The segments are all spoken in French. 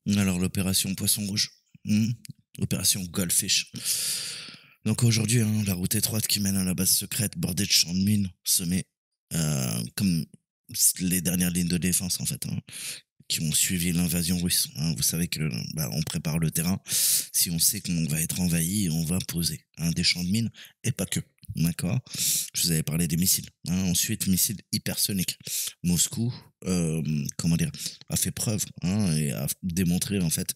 Alors, l'opération Poisson Rouge. Opération Goldfish. Donc aujourd'hui, hein, la route étroite qui mène à la base secrète bordée de champs de mines semés, comme les dernières lignes de défense en fait, hein, qui ont suivi l'invasion russe, hein. Vous savez que bah, on prépare le terrain. Si on sait qu'on va être envahi, on va poser, hein, des champs de mines et pas que. D'accord. Je vous avais parlé des missiles, hein. Ensuite, missiles hypersoniques. Moscou, comment dire, a fait preuve, hein, et a démontré en fait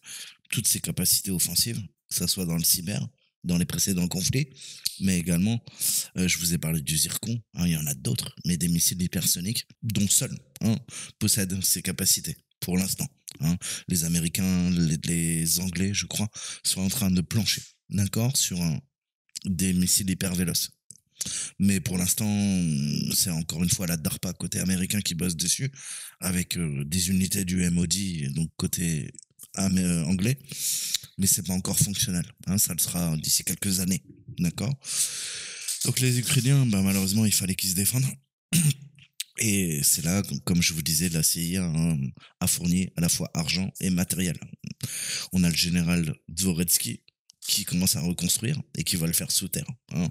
toutes ses capacités offensives, que ça soit dans le cyber, dans les précédents conflits, mais également, je vous ai parlé du zircon, hein, il y en a d'autres, mais des missiles hypersoniques dont seul, hein, possède ces capacités pour l'instant, hein. Les Américains, les Anglais, je crois, sont en train de plancher, d'accord, sur des missiles hyper véloces. Mais pour l'instant, c'est encore une fois la DARPA côté américain qui bosse dessus, avec des unités du MOD, donc côté anglais, mais c'est pas encore fonctionnel, hein, ça le sera d'ici quelques années, d'accord. Donc les Ukrainiens, bah, malheureusement, il fallait qu'ils se défendent. Et c'est là, comme je vous disais, la CIA, hein, a fourni à la fois argent et matériel. On a le général Dvoretsky qui commence à reconstruire et qui va le faire sous terre, hein.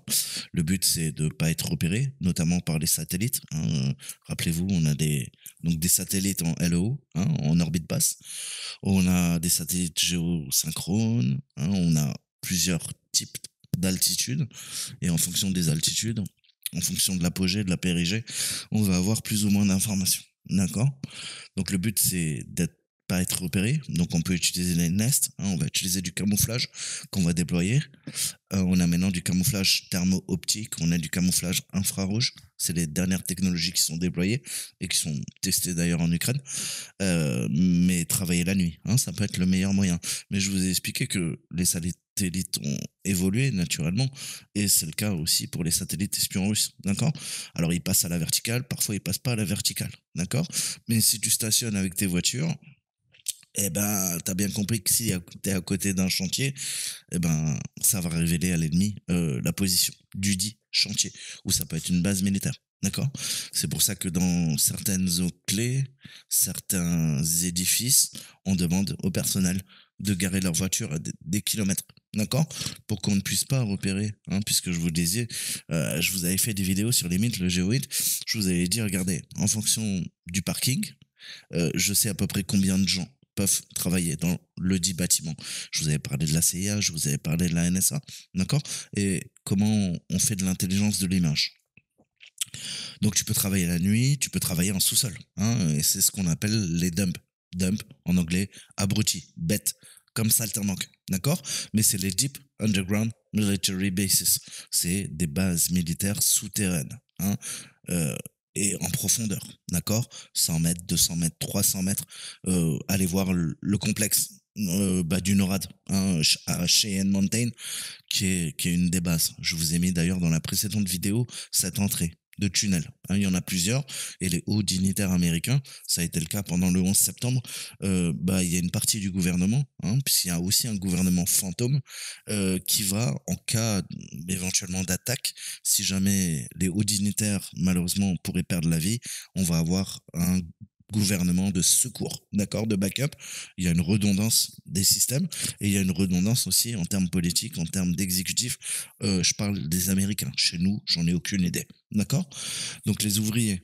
Le but, c'est de ne pas être repéré, notamment par les satellites, hein. Rappelez-vous, on a des satellites en LEO, hein, en orbite basse. On a des satellites géosynchrones, hein, on a plusieurs types d'altitude. Et en fonction des altitudes, en fonction de l'apogée, de la périgée, on va avoir plus ou moins d'informations. D'accord. Donc le but, c'est d'être pas être repéré. Donc on peut utiliser les nests, hein, on va utiliser du camouflage qu'on va déployer. On a maintenant du camouflage thermo-optique, on a du camouflage infrarouge. C'est les dernières technologies qui sont déployées et qui sont testées d'ailleurs en Ukraine. Mais travailler la nuit, hein, ça peut être le meilleur moyen. Mais je vous ai expliqué que les satellites ont évolué naturellement, et c'est le cas aussi pour les satellites espions russes, d'accord. Alors ils passent à la verticale, parfois ils passent pas à la verticale, d'accord. Mais si tu stationnes avec tes voitures, eh ben, t'as bien compris que si t'es à côté d'un chantier, eh ben, ça va révéler à l'ennemi la position du dit chantier, ou ça peut être une base militaire. D'accord. C'est pour ça que dans certaines zones clés, certains édifices, on demande au personnel de garer leur voiture à des kilomètres. D'accord. Pour qu'on ne puisse pas repérer, hein, puisque je vous le disais, je vous avais fait des vidéos sur les mythes, le géoïde. Je vous avais dit, regardez, en fonction du parking, je sais à peu près combien de gens peuvent travailler dans le dit bâtiment. Je vous avais parlé de la CIA, je vous avais parlé de la NSA, d'accord. Et comment on fait de l'intelligence de l'image. Donc tu peux travailler la nuit, tu peux travailler en sous-sol, hein, et c'est ce qu'on appelle les dumps. Dump, en anglais, abruti, bête, comme saltimbanque, d'accord. Mais c'est les Deep Underground Military Bases. C'est des bases militaires souterraines, hein, euh, et en profondeur, d'accord. 100 mètres, 200 mètres, 300 mètres. Allez voir le complexe bah, du NORAD, hein, à Cheyenne Mountain, qui est une des bases. Je vous ai mis d'ailleurs dans la précédente vidéo cette entrée de tunnel, hein, il y en a plusieurs, et les hauts dignitaires américains, ça a été le cas pendant le 11 septembre, bah, il y a une partie du gouvernement, hein, puisqu'il y a aussi un gouvernement fantôme, qui va, en cas éventuellement d'attaque, si jamais les hauts dignitaires, malheureusement, pourraient perdre la vie, on va avoir un gouvernement de secours, d'accord, de backup. Il y a une redondance des systèmes, et il y a une redondance aussi en termes politiques, en termes d'exécutifs. Je parle des Américains. Chez nous, j'en ai aucune idée. D'accord. Donc les ouvriers,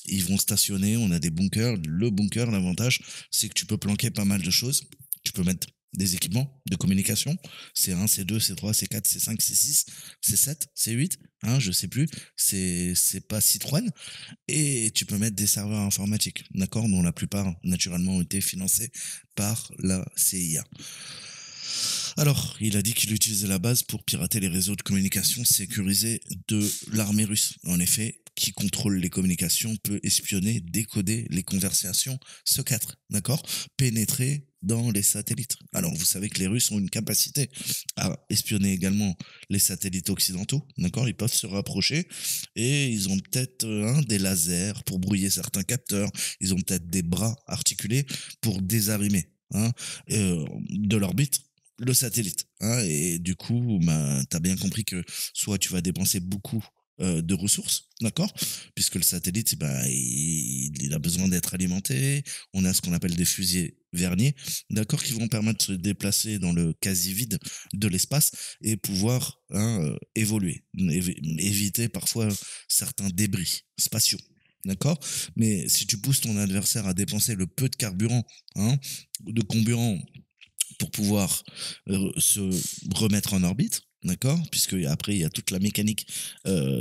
ils vont stationner, on a des bunkers. Le bunker, l'avantage, c'est que tu peux planquer pas mal de choses. Tu peux mettre des équipements de communication, C1, C2, C3, C4, C5, C6, C7, C8, hein, je sais plus, c'est pas Citroën, et tu peux mettre des serveurs informatiques, d'accord, dont la plupart, naturellement, ont été financés par la CIA. Alors, il a dit qu'il utilisait la base pour pirater les réseaux de communication sécurisés de l'armée russe. En effet, qui contrôle les communications peut espionner, décoder les conversations secrètes, d'accord. Pénétrer dans les satellites. Alors, vous savez que les Russes ont une capacité à espionner également les satellites occidentaux, d'accord. Ils peuvent se rapprocher, et ils ont peut-être des lasers pour brouiller certains capteurs. Ils ont peut-être des bras articulés pour désarrimer, hein, de l'orbite le satellite, hein. Et du coup, bah, tu as bien compris que soit tu vas dépenser beaucoup de ressources, d'accord? Puisque le satellite, bah, il a besoin d'être alimenté. On a ce qu'on appelle des fusées Vernier, d'accord, qui vont permettre de se déplacer dans le quasi-vide de l'espace et pouvoir évoluer, éviter parfois certains débris spatiaux. D'accord? Mais si tu pousses ton adversaire à dépenser le peu de carburant, hein, de comburant pour pouvoir se remettre en orbite, d'accord? Puisque après il y a toute la mécanique.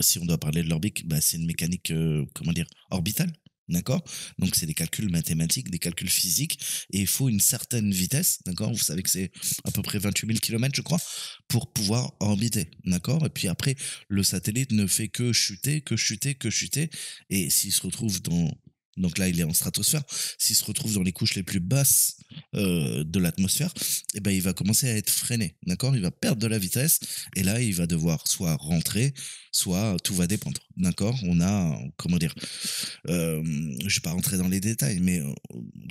Si on doit parler de l'orbite, bah, c'est une mécanique, comment dire, orbitale. D'accord? Donc, c'est des calculs mathématiques, des calculs physiques, et il faut une certaine vitesse, d'accord? Vous savez que c'est à peu près 28 000 kilomètres, je crois, pour pouvoir orbiter, d'accord? Et puis après, le satellite ne fait que chuter, que chuter, que chuter, et s'il se retrouve dans. Donc là, il est en stratosphère. S'il se retrouve dans les couches les plus basses de l'atmosphère, eh ben, il va commencer à être freiné, d'accord? Il va perdre de la vitesse et là, il va devoir soit rentrer, soit tout va dépendre, d'accord? On a, comment dire, je vais pas rentrer dans les détails, mais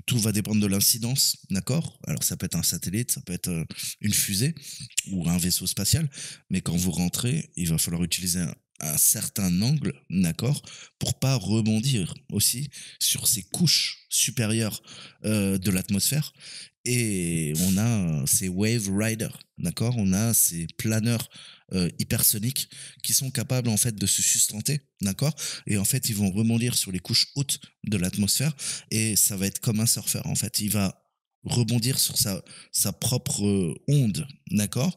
tout va dépendre de l'incidence, d'accord? Alors, ça peut être un satellite, ça peut être une fusée ou un vaisseau spatial, mais quand vous rentrez, il va falloir utiliser un certain angle, d'accord, pour pas rebondir aussi sur ces couches supérieures de l'atmosphère. Et on a ces wave riders, d'accord, on a ces planeurs hypersoniques qui sont capables en fait de se sustenter, d'accord, et en fait ils vont rebondir sur les couches hautes de l'atmosphère et ça va être comme un surfeur en fait, il va rebondir sur sa propre onde, d'accord.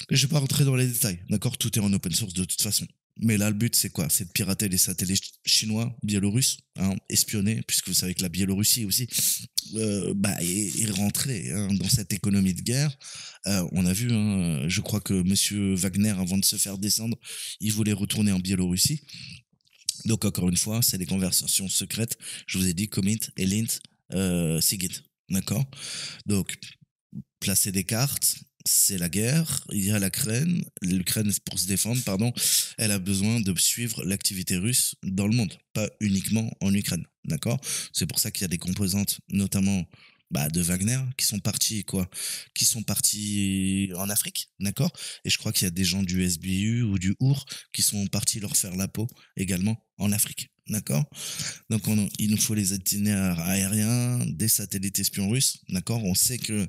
Mais je vais pas rentrer dans les détails, d'accord, tout est en open source de toute façon. Mais là, le but, c'est quoi? C'est de pirater les satellites chinois, biélorusses, hein, espionner, puisque vous savez que la Biélorussie aussi bah, est rentrée hein, dans cette économie de guerre. On a vu, hein, je crois que Monsieur Wagner, avant de se faire descendre, il voulait retourner en Biélorussie. Donc, encore une fois, c'est des conversations secrètes. Je vous ai dit Commit, Elint, Sigit. D'accord? Donc, placer des cartes, c'est la guerre. Il y a l'Ukraine pour se défendre, pardon, elle a besoin de suivre l'activité russe dans le monde, pas uniquement en Ukraine, d'accord? C'est pour ça qu'il y a des composantes, notamment bah, de Wagner, qui sont partis en Afrique, d'accord? Et je crois qu'il y a des gens du SBU ou du OUR qui sont partis leur faire la peau également en Afrique, d'accord? Donc il nous faut les itinéraires aériens, des satellites espions russes, d'accord? On sait que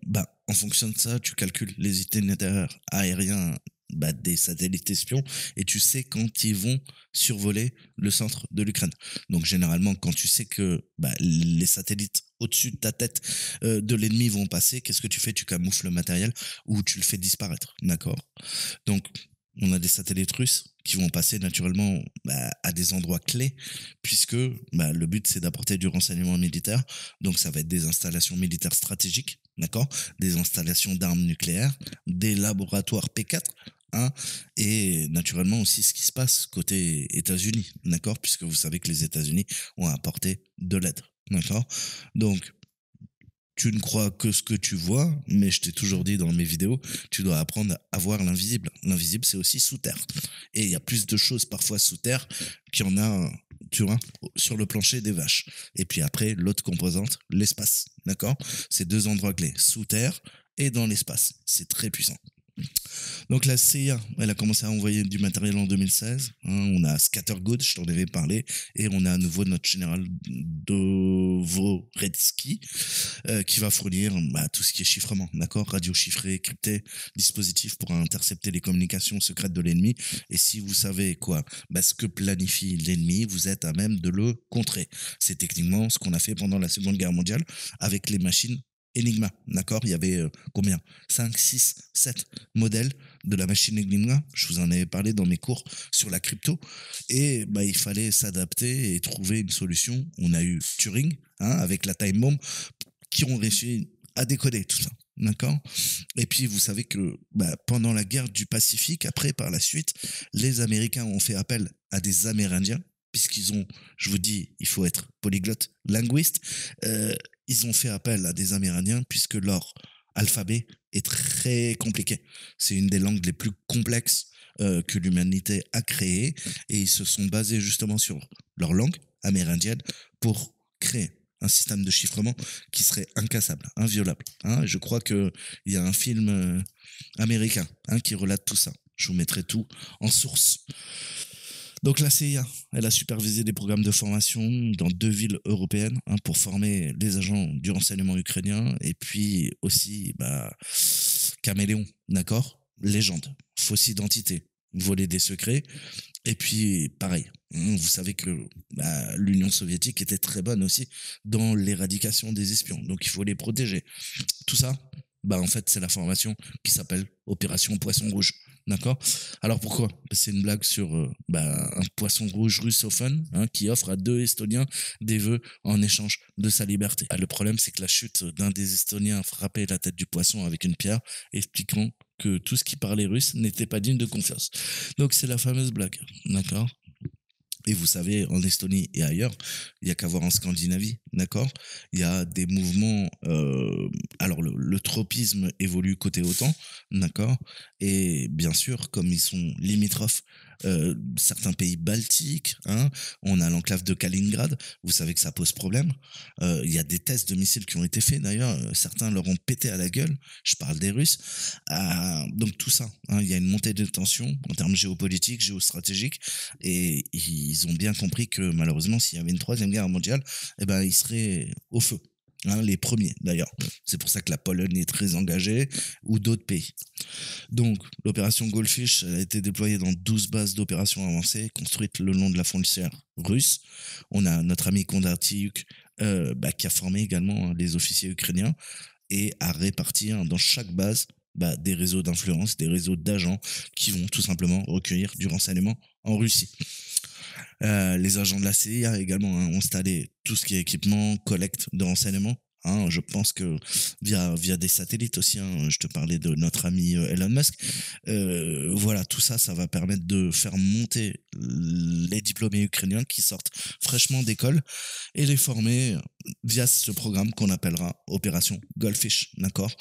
bah, en fonction de ça, tu calcules les itinéraires aériens bah, des satellites espions et tu sais quand ils vont survoler le centre de l'Ukraine. Donc généralement, quand tu sais que bah, les satellites au-dessus de ta tête de l'ennemi vont passer, qu'est-ce que tu fais? Tu camoufles le matériel ou tu le fais disparaître, d'accord? Donc on a des satellites russes qui vont passer naturellement bah, à des endroits clés, puisque bah, le but c'est d'apporter du renseignement militaire. Donc ça va être des installations militaires stratégiques, d'accord, des installations d'armes nucléaires, des laboratoires P4, hein, et naturellement aussi ce qui se passe côté États-Unis, d'accord, puisque vous savez que les États-Unis ont apporté de l'aide, d'accord. Donc tu ne crois que ce que tu vois, mais je t'ai toujours dit dans mes vidéos, tu dois apprendre à voir l'invisible. L'invisible, c'est aussi sous terre. Et il y a plus de choses parfois sous terre qu'il y en a, tu vois, sur le plancher des vaches. Et puis après, l'autre composante, l'espace. D'accord? C'est deux endroits clés, sous terre et dans l'espace. C'est très puissant. Donc la CIA, elle a commencé à envoyer du matériel en 2016. Hein, on a Scattergood, je t'en avais parlé, et on a à nouveau notre général Dvoretsky qui va fournir bah, tout ce qui est chiffrement, d'accord, radio chiffré, crypté, dispositif pour intercepter les communications secrètes de l'ennemi. Et si vous savez quoi, bah, ce que planifie l'ennemi, vous êtes à même de le contrer. C'est techniquement ce qu'on a fait pendant la Seconde Guerre mondiale avec les machines Enigma, d'accord. Il y avait combien 5, 6, 7 modèles de la machine Enigma. Je vous en avais parlé dans mes cours sur la crypto. Et bah, il fallait s'adapter et trouver une solution. On a eu Turing, hein, avec la time bomb, qui ont réussi à décoder tout ça. D'accord. Et puis, vous savez que bah, pendant la guerre du Pacifique, après, par la suite, les Américains ont fait appel à des Amérindiens, puisqu'ils ont, je vous dis, il faut être polyglotte, linguiste, ils ont fait appel à des Amérindiens, puisque leur alphabet est très compliqué. C'est une des langues les plus complexes que l'humanité a créées, et ils se sont basés justement sur leur langue amérindienne pour créer un système de chiffrement qui serait incassable, inviolable. Hein. Je crois qu'il y a un film américain hein, qui relate tout ça. Je vous mettrai tout en source. Donc la CIA, elle a supervisé des programmes de formation dans 2 villes européennes pour former les agents du renseignement ukrainien et puis aussi caméléon, d'accord? Légende, fausse identité, voler des secrets et puis pareil. Vous savez que l'Union soviétique était très bonne aussi dans l'éradication des espions, donc il faut les protéger. Tout ça, en fait, c'est la formation qui s'appelle Opération Poisson Rouge. D'accord. Alors pourquoi? C'est une blague sur un poisson rouge russophone qui offre à 2 Estoniens des vœux en échange de sa liberté. Le problème, c'est que la chute d'un des Estoniens a frappé la tête du poisson avec une pierre, expliquant que tout ce qui parlait russe n'était pas digne de confiance. Donc c'est la fameuse blague. D'accord. Et vous savez, en Estonie et ailleurs, il n'y a qu'à voir en Scandinavie, d'accord? Il y a des mouvements... alors, le tropisme évolue côté OTAN, d'accord? Et bien sûr, comme ils sont limitrophes, certains pays baltiques, on a l'enclave de Kaliningrad, vous savez que ça pose problème. Il y a des tests de missiles qui ont été faits, d'ailleurs, certains leur ont pété à la gueule, je parle des Russes. Donc tout ça, il y a une montée de tension en termes géopolitiques, géostratégiques, et ils ont bien compris que malheureusement, s'il y avait une 3e guerre mondiale, ils seraient au feu. Les premiers d'ailleurs. C'est pour ça que la Pologne est très engagée, ou d'autres pays. Donc, l'opération Goldfish a été déployée dans 12 bases d'opérations avancées, construites le long de la frontière russe. On a notre ami Kondratyuk, qui a formé également les officiers ukrainiens, et à répartir dans chaque base des réseaux d'influence, des réseaux d'agents qui vont tout simplement recueillir du renseignement en Russie. Les agents de la CIA également ont installé tout ce qui est équipement, collecte de renseignements. Je pense que via des satellites aussi, je te parlais de notre ami Elon Musk. Voilà, tout ça, ça va permettre de faire monter les diplômés ukrainiens qui sortent fraîchement d'école et les former via ce programme qu'on appellera Opération Goldfish, d'accord?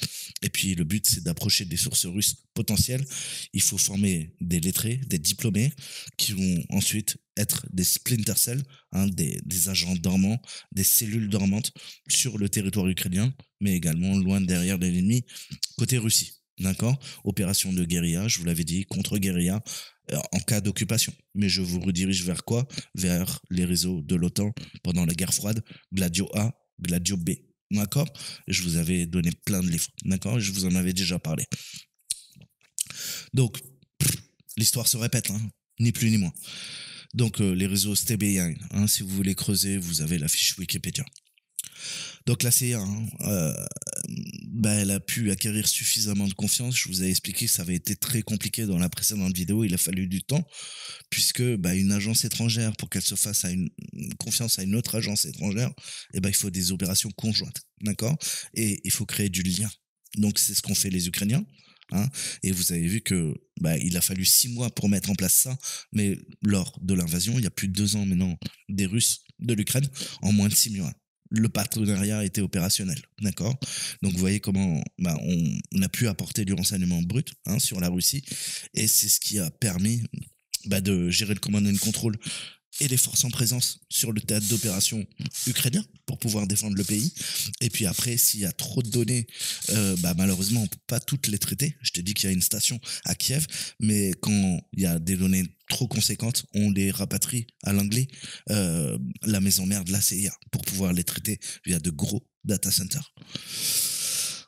Et puis le but, c'est d'approcher des sources russes potentielles. Il faut former des lettrés, des diplômés qui vont ensuite être des splinter cells, des agents dormants, des cellules dormantes sur le territoire ukrainien, mais également loin derrière l'ennemi, côté Russie. D'accord? Opération de guérilla, je vous l'avais dit, contre-guérilla, en cas d'occupation. Mais je vous redirige vers quoi? Vers les réseaux de l'OTAN pendant la guerre froide, Gladio A, Gladio B. D'accord? Je vous avais donné plein de livres. D'accord? Je vous en avais déjà parlé. Donc, l'histoire se répète, ni plus ni moins. Donc, les réseaux stay behind, si vous voulez creuser, vous avez la fiche Wikipédia. Donc, la CIA, elle a pu acquérir suffisamment de confiance. Je vous ai expliqué que ça avait été très compliqué dans la précédente vidéo. Il a fallu du temps, puisque une agence étrangère, pour qu'elle se fasse une confiance à une autre agence étrangère, il faut des opérations conjointes, d'accord? Et il faut créer du lien. Donc, c'est ce qu'ont fait les Ukrainiens. Et vous avez vu que il a fallu 6 mois pour mettre en place ça, mais lors de l'invasion, il y a plus de 2 ans maintenant, des Russes de l'Ukraine, en moins de 6 mois, le partenariat était opérationnel, d'accord? Donc vous voyez comment on a pu apporter du renseignement brut sur la Russie, et c'est ce qui a permis de gérer le command and control et les forces en présence sur le théâtre d'opération ukrainien pour pouvoir défendre le pays. Et puis après, s'il y a trop de données, malheureusement, on ne peut pas toutes les traiter. Je t'ai dit qu'il y a une station à Kiev, mais quand il y a des données trop conséquentes, on les rapatrie à l'anglais, la maison mère de la CIA, pour pouvoir les traiter via de gros data centers.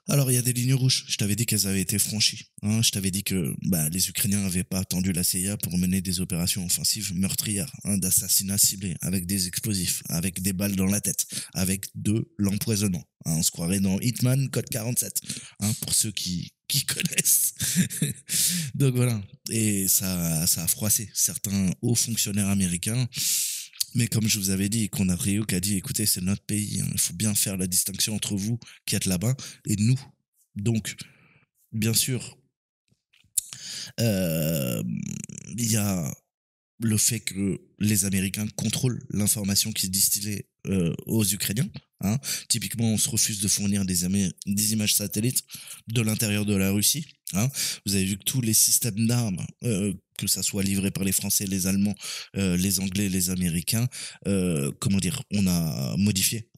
Alors, il y a des lignes rouges. Je t'avais dit qu'elles avaient été franchies. Je t'avais dit que les Ukrainiens n'avaient pas attendu la CIA pour mener des opérations offensives meurtrières, d'assassinats ciblés, avec des explosifs, avec des balles dans la tête, avec de l'empoisonnement. On se croirait dans Hitman Code 47, pour ceux qui connaissent. Donc voilà. Et ça a froissé certains hauts fonctionnaires américains. Mais comme je vous avais dit, Kondratyuk a dit, écoutez, c'est notre pays, il faut bien faire la distinction entre vous qui êtes là-bas et nous. Donc, bien sûr, il y a le fait que les Américains contrôlent l'information qui se distillait aux Ukrainiens. Typiquement, on se refuse de fournir des images satellites de l'intérieur de la Russie. Vous avez vu que tous les systèmes d'armes, que ça soit livré par les Français, les Allemands, les Anglais, les Américains, on a modifié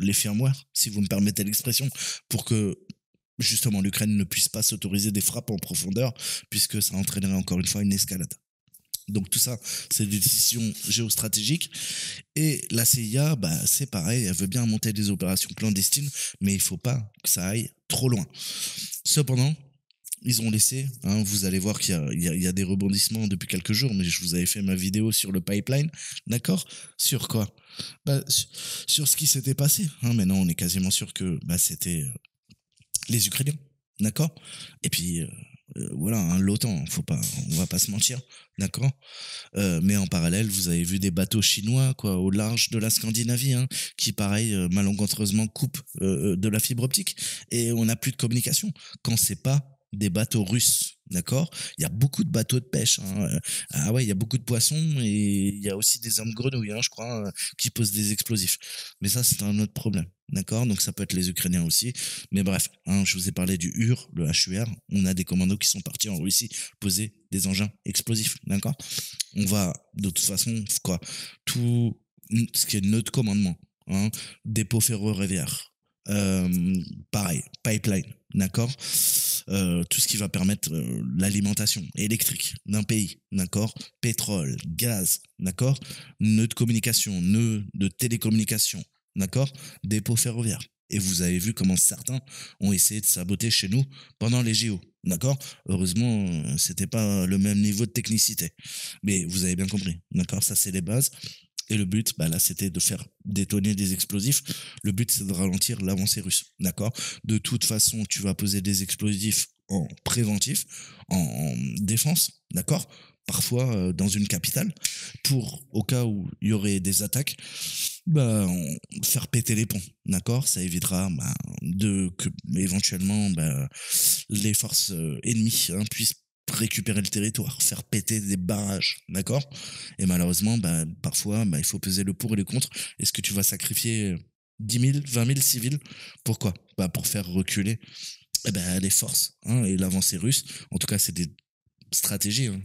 les firmware, si vous me permettez l'expression, pour que justement l'Ukraine ne puisse pas s'autoriser des frappes en profondeur, puisque ça entraînerait encore une fois une escalade. Donc tout ça, c'est des décisions géostratégiques. Et la CIA, bah, c'est pareil, elle veut bien monter des opérations clandestines, mais il faut pas que ça aille trop loin. Cependant, ils ont laissé, hein, vous allez voir qu'il y a des rebondissements depuis quelques jours, mais je vous avais fait ma vidéo sur le pipeline, d'accord? Sur quoi? Bah, sur ce qui s'était passé. Hein, maintenant, on est quasiment sûr que bah, c'était les Ukrainiens, d'accord? Et puis, voilà, hein, l'OTAN, on va pas se mentir, d'accord? Mais en parallèle, vous avez vu des bateaux chinois, quoi, au large de la Scandinavie, hein, qui, pareil, malencontreusement coupent de la fibre optique, et on n'a plus de communication. Quand c'est pas des bateaux russes, d'accord? Il y a beaucoup de bateaux de pêche, hein. Ah ouais, il y a beaucoup de poissons, et il y a aussi des hommes grenouilles, hein, je crois, qui posent des explosifs. Mais ça, c'est un autre problème. D'accord? Donc ça peut être les Ukrainiens aussi. Mais bref, hein, je vous ai parlé du HUR, le HUR. On a des commandos qui sont partis en Russie poser des engins explosifs. D'accord? On va, de toute façon, quoi, tout ce qui est notre commandement, hein, dépôt ferroviaire, pareil, pipeline, d'accord, tout ce qui va permettre l'alimentation électrique d'un pays, d'accord, pétrole, gaz, d'accord, nœud de communication, nœud de télécommunication, d'accord, dépôt ferroviaire. Et vous avez vu comment certains ont essayé de saboter chez nous pendant les JO. D'accord? Heureusement, c'était pas le même niveau de technicité. Mais vous avez bien compris. D'accord? Ça, c'est les bases. Et le but, bah là, c'était de faire détonner des explosifs. Le but, c'est de ralentir l'avancée russe. D'accord? De toute façon, tu vas poser des explosifs en préventif, en défense. D'accord? Parfois dans une capitale, pour, au cas où il y aurait des attaques, bah, faire péter les ponts, d'accord? Ça évitera bah, que éventuellement bah, les forces ennemies hein, puissent récupérer le territoire, faire péter des barrages, d'accord? Et malheureusement, bah, parfois, bah, il faut peser le pour et le contre. Est-ce que tu vas sacrifier 10 000, 20 000 civils? Pourquoi? Bah, pour faire reculer eh ben, les forces hein, et l'avancée russe. En tout cas, c'est des stratégies hein,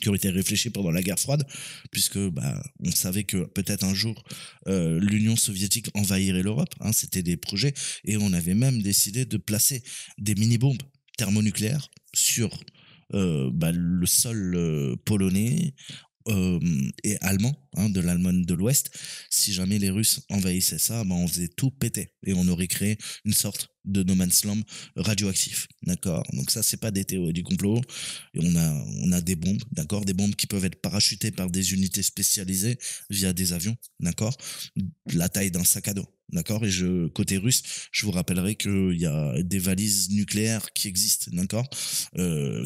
qui ont été réfléchies pendant la guerre froide, puisque bah, on savait que peut-être un jour l'Union soviétique envahirait l'Europe. Hein, c'était des projets, et on avait même décidé de placer des mini-bombes thermonucléaires sur bah, le sol polonais et allemand, hein, de l'Allemagne de l'Ouest. Si jamais les Russes envahissaient ça, ben on faisait tout péter et on aurait créé une sorte de no man's land radioactif, d'accord. Donc ça, c'est pas des théories du complot. Et on a des bombes, d'accord, des bombes qui peuvent être parachutées par des unités spécialisées via des avions, d'accord, la taille d'un sac à dos. D'accord. Et côté russe, je vous rappellerai qu'il y a des valises nucléaires qui existent, d'accord,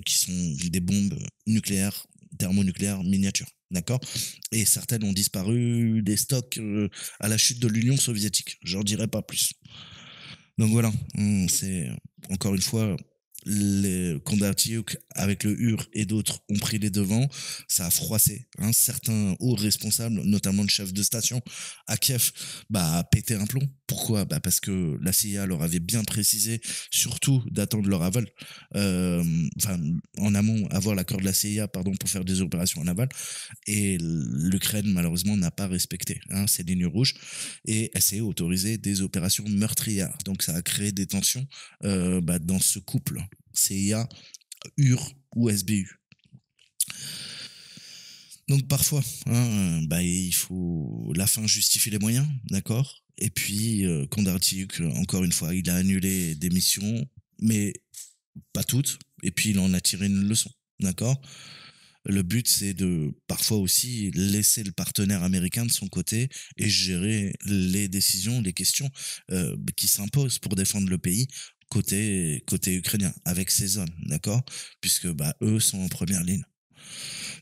qui sont des bombes nucléaires thermonucléaires miniatures, d'accord. Et certaines ont disparu des stocks à la chute de l'Union soviétique. J'en dirai pas plus. Donc voilà, c'est encore une fois les Kondratiuk avec le HUR et d'autres ont pris les devants. Ça a froissé. Hein. Certains hauts responsables, notamment le chef de station à Kiev, bah, a pété un plomb. Pourquoi? Bah, parce que la CIA leur avait bien précisé, surtout d'attendre leur aval, enfin en amont, avoir l'accord de la CIA, pardon, pour faire des opérations en aval. Et l'Ukraine, malheureusement, n'a pas respecté hein, ces lignes rouges et elle s'est autorisée des opérations meurtrières. Donc ça a créé des tensions bah, dans ce couple CIA, UR ou SBU. Donc parfois, hein, bah, il faut la fin justifie les moyens, d'accord. Et puis Kondratiuk, encore une fois, il a annulé des missions, mais pas toutes. Et puis il en a tiré une leçon, d'accord. Le but, c'est de parfois aussi laisser le partenaire américain de son côté et gérer les décisions, les questions qui s'imposent pour défendre le pays côté ukrainien, avec ses hommes, d'accord. Puisque bah, eux sont en première ligne.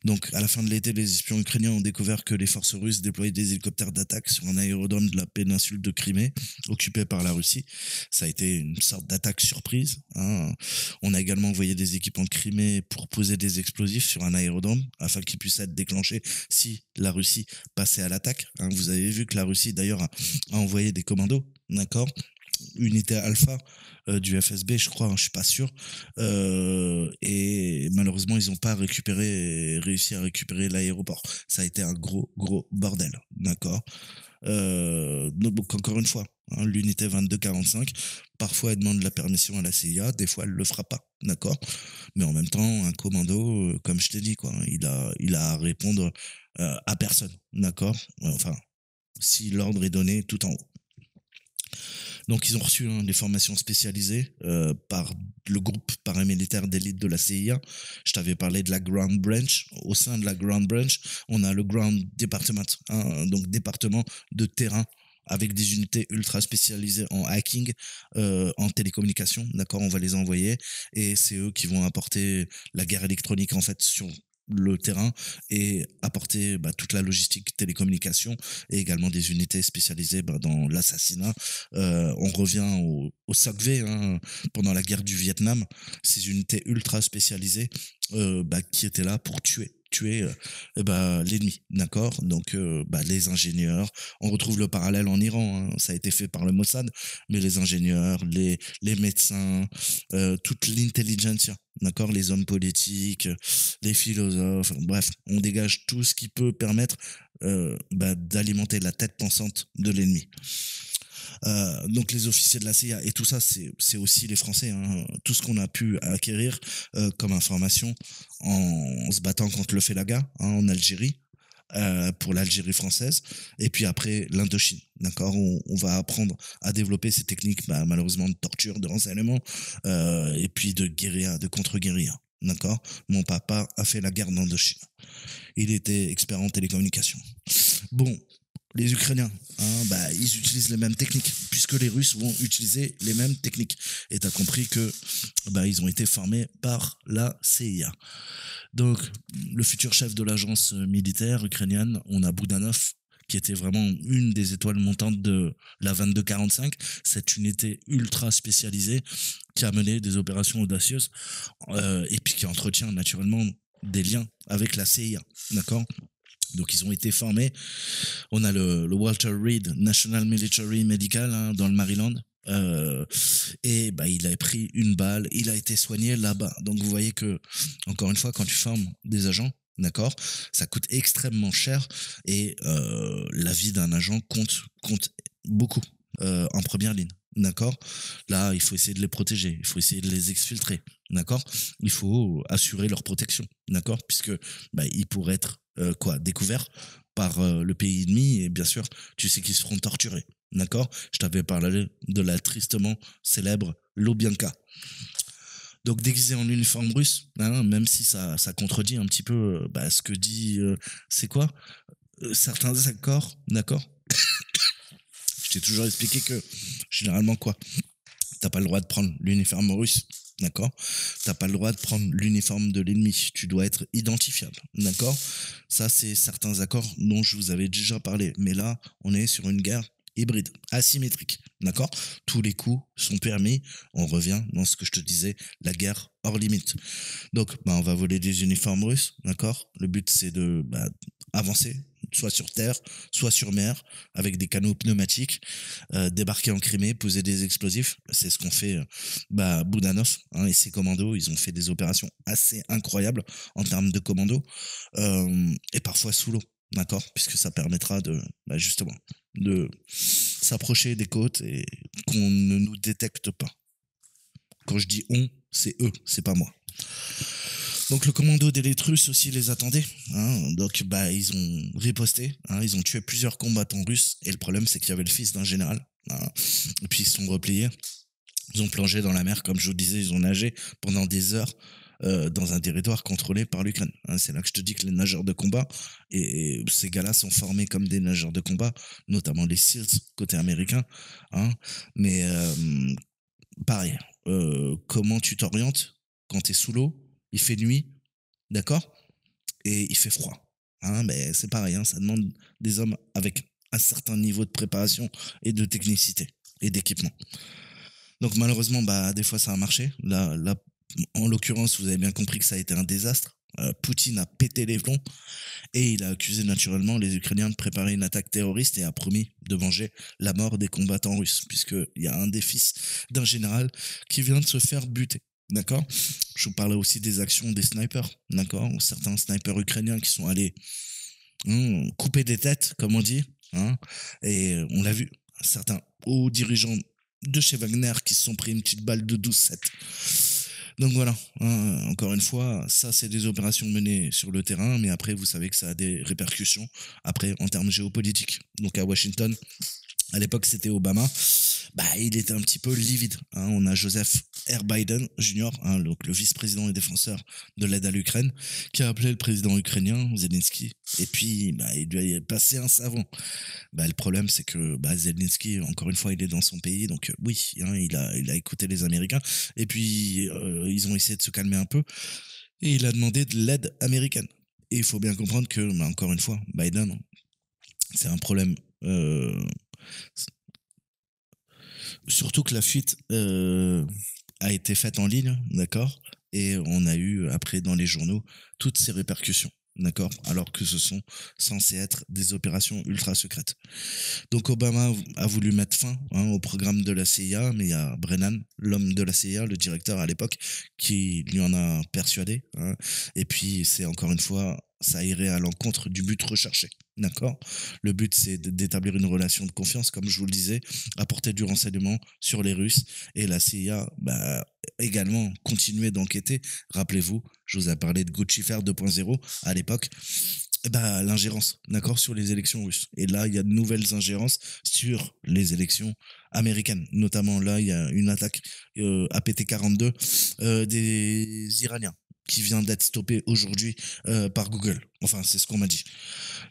Donc, à la fin de l'été, les espions ukrainiens ont découvert que les forces russes déployaient des hélicoptères d'attaque sur un aérodrome de la péninsule de Crimée, occupé par la Russie. Ça a été une sorte d'attaque surprise. Hein. On a également envoyé des équipes en Crimée pour poser des explosifs sur un aérodrome, afin qu'ils puissent être déclenchés si la Russie passait à l'attaque. Hein. Vous avez vu que la Russie, d'ailleurs, a envoyé des commandos, d'accord, unité alpha du FSB, je crois, hein, je suis pas sûr. Et malheureusement, ils n'ont pas réussi à récupérer l'aéroport. Ça a été un gros bordel, d'accord. Donc, encore une fois, hein, l'unité 2245, parfois elle demande la permission à la CIA, des fois elle le fera pas, d'accord? Mais en même temps, un commando, comme je t'ai dit, quoi, il a à répondre à personne, d'accord? Enfin, si l'ordre est donné tout en haut. Donc, ils ont reçu des formations spécialisées par le groupe paramilitaire d'élite de la CIA. Je t'avais parlé de la Ground Branch. Au sein de la Ground Branch, on a le Ground Department, hein, donc département de terrain avec des unités ultra spécialisées en hacking, en télécommunication, d'accord, on va les envoyer, et c'est eux qui vont apporter la guerre électronique, en fait, sur le terrain, et apporter toute la logistique télécommunication, et également des unités spécialisées dans l'assassinat. On revient au SOCV, hein, pendant la guerre du Vietnam, ces unités ultra spécialisées qui étaient là pour tuer l'ennemi, d'accord. Donc les ingénieurs, on retrouve le parallèle en Iran, hein, ça a été fait par le Mossad, mais les ingénieurs, les médecins, toute l'intelligentsia, d'accord, les hommes politiques, les philosophes, bref, on dégage tout ce qui peut permettre d'alimenter la tête pensante de l'ennemi. Donc les officiers de la CIA et tout ça, c'est aussi les Français, hein. Tout ce qu'on a pu acquérir comme information en se battant contre le Félaga, hein, en Algérie, pour l'Algérie française, et puis après l'Indochine, d'accord, on va apprendre à développer ces techniques, malheureusement, de torture, de renseignement, et puis de guérilla, de contre-guérilla, d'accord. Mon papa a fait la guerre d'Indochine, il était expert en télécommunications. Bon, les Ukrainiens, hein, ils utilisent les mêmes techniques, puisque les Russes vont utiliser les mêmes techniques. Et tu as compris que ils ont été formés par la CIA. Donc, le futur chef de l'agence militaire ukrainienne, on a Boudanov, qui était vraiment une des étoiles montantes de la 2245, cette unité ultra spécialisée qui a mené des opérations audacieuses, et puis qui entretient naturellement des liens avec la CIA, d'accord. Donc ils ont été formés. On a le Walter Reed National Military Medical, hein, dans le Maryland. Et il a pris une balle, il a été soigné là-bas. Donc vous voyez que, encore une fois, quand tu formes des agents, d'accord, ça coûte extrêmement cher, et la vie d'un agent compte beaucoup en première ligne. D'accord. Là, il faut essayer de les protéger, il faut essayer de les exfiltrer. D'accord. Il faut assurer leur protection. D'accord. Puisque ils pourraient être découverts par le pays ennemi, et bien sûr, tu sais qu'ils seront torturés. D'accord. Je t'avais parlé de la tristement célèbre Lobianka. Donc déguisé en uniforme russe, hein, même si ça contredit un petit peu ce que dit, c'est quoi, certains accords, d'accord. Je t'ai toujours expliqué que généralement t'as pas le droit de prendre l'uniforme russe, d'accord. T'as pas le droit de prendre l'uniforme de l'ennemi, tu dois être identifiable, d'accord. Ça, c'est certains accords dont je vous avais déjà parlé, mais là on est sur une guerre hybride, asymétrique, d'accord. Tous les coups sont permis, on revient dans ce que je te disais, la guerre hors limite. Donc on va voler des uniformes russes, d'accord. Le but, c'est de avancer, soit sur terre, soit sur mer, avec des canaux pneumatiques, débarquer en Crimée, poser des explosifs. C'est ce qu'ont fait Boudanov, hein, et ses commandos. Ils ont fait des opérations assez incroyables en termes de commandos, et parfois sous l'eau, d'accord, puisque ça permettra de justement de s'approcher des côtes et qu'on ne nous détecte pas. Quand je dis on, c'est eux, c'est pas moi. Donc le commando d'élite russe aussi les attendait, hein. Donc ils ont riposté, hein. Ils ont tué plusieurs combattants russes, et le problème, c'est qu'il y avait le fils d'un général, hein. Et puis ils se sont repliés, ils ont plongé dans la mer, comme je vous disais, ils ont nagé pendant des heures dans un territoire contrôlé par l'Ukraine, hein. C'est là que je te dis que les nageurs de combat, et ces gars-là sont formés comme des nageurs de combat, notamment les SEALs côté américain, hein. Mais pareil, comment tu t'orientes quand t'es sous l'eau, il fait nuit, d'accord, et il fait froid, hein, mais c'est pareil, hein, ça demande des hommes avec un certain niveau de préparation et de technicité et d'équipement. Donc malheureusement, des fois ça a marché. Là, en l'occurrence, vous avez bien compris que ça a été un désastre. Poutine a pété les plombs, et il a accusé naturellement les Ukrainiens de préparer une attaque terroriste, et a promis de venger la mort des combattants russes, puisqu'il y a un des fils d'un général qui vient de se faire buter. D'accord. Je vous parlais aussi des actions des snipers, d'accord. Certains snipers ukrainiens qui sont allés couper des têtes, comme on dit, hein, et on l'a vu, certains hauts dirigeants de chez Wagner qui se sont pris une petite balle de 12-7. Donc voilà, hein, encore une fois, ça c'est des opérations menées sur le terrain, mais après vous savez que ça a des répercussions après en termes géopolitiques. Donc à Washington, à l'époque c'était Obama, bah il était un petit peu livide, hein. On a Joseph R. Biden Jr., hein, donc le vice-président et défenseur de l'aide à l'Ukraine, qui a appelé le président ukrainien Zelensky, et puis bah, il lui a passé un savon. Bah, le problème c'est que bah, Zelensky, encore une fois, il est dans son pays, donc oui, hein, il a écouté les Américains, et puis ils ont essayé de se calmer un peu, et il a demandé de l'aide américaine. Et il faut bien comprendre que, bah, encore une fois, Biden, c'est un problème. Surtout que la fuite a été faite en ligne, d'accord. Et on a eu après dans les journaux toutes ces répercussions, d'accord. Alors que ce sont censés être des opérations ultra secrètes. Donc Obama a voulu mettre fin, hein, au programme de la CIA, mais il y a Brennan, l'homme de la CIA, le directeur à l'époque, qui lui en a persuadé, hein. Et puis c'est encore une fois, ça irait à l'encontre du but recherché. D'accord. Le but, c'est d'établir une relation de confiance, comme je vous le disais, apporter du renseignement sur les Russes, et la CIA, bah, également continuer d'enquêter. Rappelez-vous, je vous ai parlé de Gucci Fair 2.0 à l'époque. Bah, l'ingérence, d'accord, sur les élections russes. Et là, il y a de nouvelles ingérences sur les élections américaines. Notamment, là, il y a une attaque APT-42 des Iraniens qui vient d'être stoppée aujourd'hui par Google. Enfin, c'est ce qu'on m'a dit.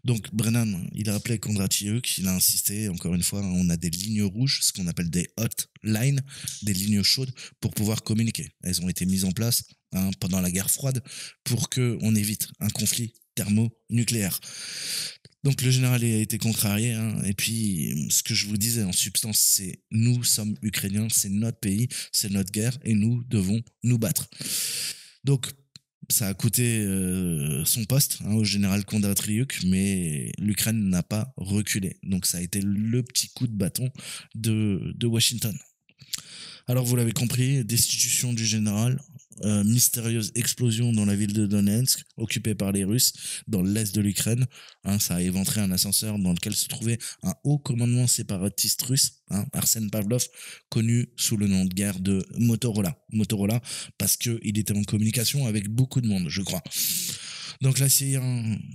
Donc, Brennan, il a appelé Kondratyuk, il a insisté, encore une fois, on a des lignes rouges, ce qu'on appelle des hotlines, des lignes chaudes, pour pouvoir communiquer. Elles ont été mises en place, hein, pendant la guerre froide pour qu'on évite un conflit thermonucléaire. Donc le général a été contrarié, hein, et puis ce que je vous disais en substance, c'est nous sommes Ukrainiens, c'est notre pays, c'est notre guerre, et nous devons nous battre. Donc ça a coûté son poste, hein, au général Kondratyuk, mais l'Ukraine n'a pas reculé. Donc ça a été le petit coup de bâton de Washington. Alors vous l'avez compris, destitution du général, mystérieuse explosion dans la ville de Donetsk, occupée par les Russes, dans l'est de l'Ukraine. Hein, ça a éventré un ascenseur dans lequel se trouvait un haut commandement séparatiste russe, hein, Arsène Pavlov, connu sous le nom de guerre de Motorola. Motorola, parce qu'il était en communication avec beaucoup de monde, je crois. Donc la CIA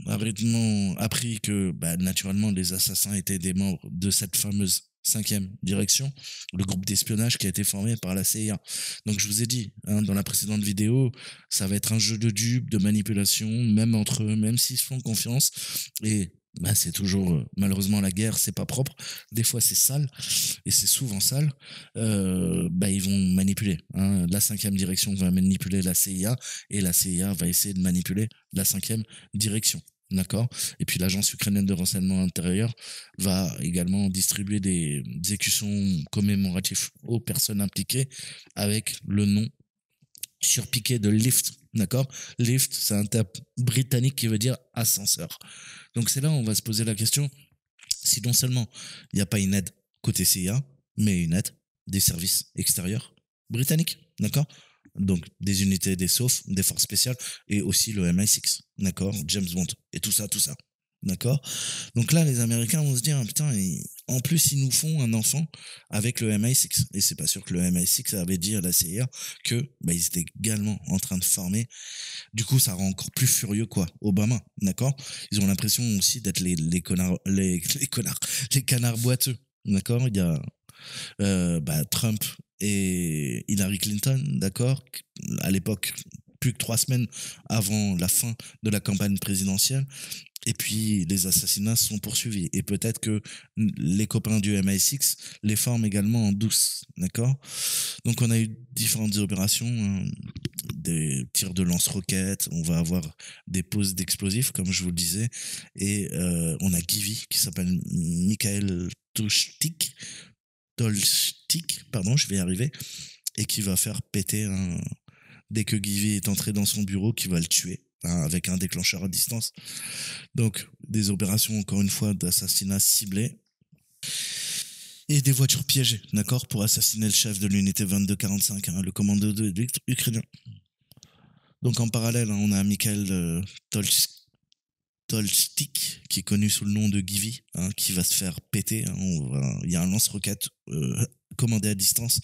a rapidement appris que, bah, naturellement, les assassins étaient des membres de cette fameuse 5e direction, le groupe d'espionnage qui a été formé par la CIA. Donc je vous ai dit, hein, dans la précédente vidéo, ça va être un jeu de dupes, de manipulation, même entre eux, même s'ils se font confiance. Et bah, c'est toujours, malheureusement, la guerre, c'est pas propre. Des fois, c'est sale, et c'est souvent sale. Bah, ils vont manipuler, hein. La 5e direction va manipuler la CIA, et la CIA va essayer de manipuler la 5e direction. D'accord. Et puis l'agence ukrainienne de renseignement intérieur va également distribuer des écussons commémoratifs aux personnes impliquées avec le nom surpiqué de lift. D'accord. Lift, c'est un terme britannique qui veut dire ascenseur. Donc c'est là où on va se poser la question si non seulement il n'y a pas une aide côté CIA, mais une aide des services extérieurs britanniques. D'accord. Donc des unités des SOF, des forces spéciales, et aussi le MI6, d'accord, James Bond, et tout ça, d'accord. Donc là, les Américains vont se dire, ah, putain, en plus ils nous font un enfant avec le MI6, et c'est pas sûr que le MI6 avait dit à la CIA que bah, ils étaient également en train de former. Du coup, ça rend encore plus furieux, quoi, Obama, d'accord. Ils ont l'impression aussi d'être les connards, les connards, les canards boiteux, d'accord. Il y a bah, Trump et Hillary Clinton, d'accord, à l'époque, plus que 3 semaines avant la fin de la campagne présidentielle. Et puis, les assassinats sont poursuivis. Et peut-être que les copains du MI6 les forment également en douce, d'accord. Donc, on a eu différentes opérations, hein, des tirs de lance-roquettes, on va avoir des poses d'explosifs, comme je vous le disais, et on a Givy, qui s'appelle Mikhail Tolstik, pardon, je vais y arriver, et qui va faire péter dès que Givy est entré dans son bureau, qui va le tuer, hein, avec un déclencheur à distance. Donc, des opérations, encore une fois, d'assassinat ciblé. Et des voitures piégées, d'accord, pour assassiner le chef de l'unité 2245, hein, le commando ukrainien. Donc, en parallèle, hein, on a Mikhail Tolstik, qui est connu sous le nom de Givy, hein, qui va se faire péter. Hein, il y a un lance-roquette commandé à distance,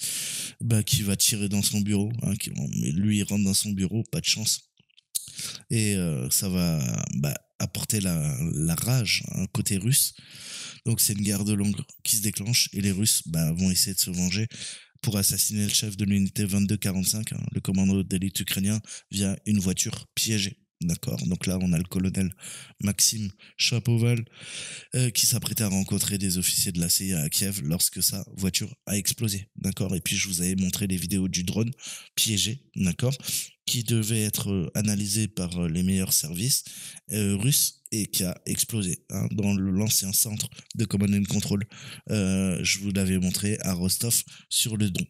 bah, qui va tirer dans son bureau. Hein, mais lui, il rentre dans son bureau, pas de chance. Et ça va bah, apporter la rage hein, côté russe. Donc c'est une guerre de langue qui se déclenche et les Russes bah, vont essayer de se venger pour assassiner le chef de l'unité 2245, hein, le commando d'élite ukrainien, via une voiture piégée. D'accord. Donc là, on a le colonel Maxime Chapoval qui s'apprêtait à rencontrer des officiers de la CIA à Kiev lorsque sa voiture a explosé. D'accord. Et puis, je vous avais montré les vidéos du drone piégé. D'accord. Qui devait être analysé par les meilleurs services russes et qui a explosé hein, dans l'ancien centre de command and control. Je vous l'avais montré à Rostov sur le Don.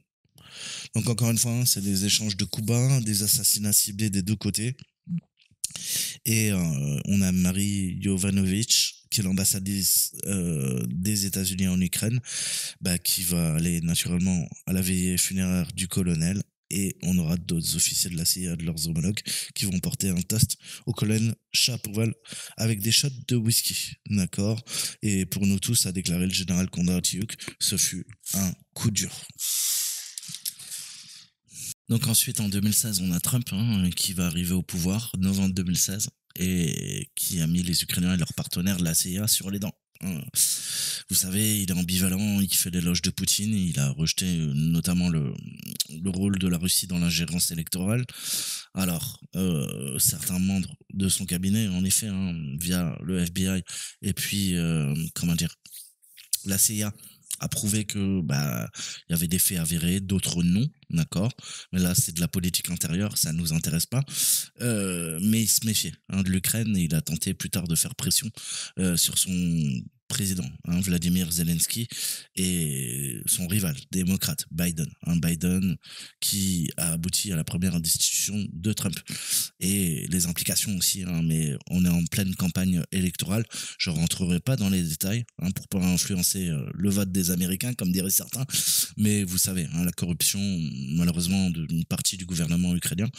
Donc encore une fois, hein, c'est des échanges de coups bas, des assassinats ciblés des deux côtés. Et on a Marie Jovanovic, qui est l'ambassadrice des États-Unis en Ukraine, bah, qui va aller naturellement à la veillée funéraire du colonel. Et on aura d'autres officiers de la CIA, de leurs homologues, qui vont porter un toast au colonel Chapoval avec des shots de whisky. D'accord. Et pour nous tous, a déclaré le général Kondratyuk, ce fut un coup dur. Donc ensuite, en 2016, on a Trump hein, qui va arriver au pouvoir, novembre 2016, et qui a mis les Ukrainiens et leurs partenaires de la CIA sur les dents. Vous savez, il est ambivalent, il fait l'éloge de Poutine, il a rejeté notamment le rôle de la Russie dans l'ingérence électorale. Alors, certains membres de son cabinet, en effet, hein, via le FBI, et puis, comment dire, la CIA, a prouvé que bah il y avait des faits avérés, d'autres non, d'accord. Mais là c'est de la politique intérieure, ça nous intéresse pas. Mais il se méfiait hein, de l'Ukraine et il a tenté plus tard de faire pression sur son président, hein, Vladimir Zelensky, et son rival démocrate, Biden. Un Biden qui a abouti à la première destitution de Trump. Et les implications aussi, hein, mais on est en pleine campagne électorale. Je rentrerai pas dans les détails hein, pour pas influencer le vote des Américains, comme diraient certains. Mais vous savez, hein, la corruption, malheureusement, d'une partie du gouvernement ukrainien,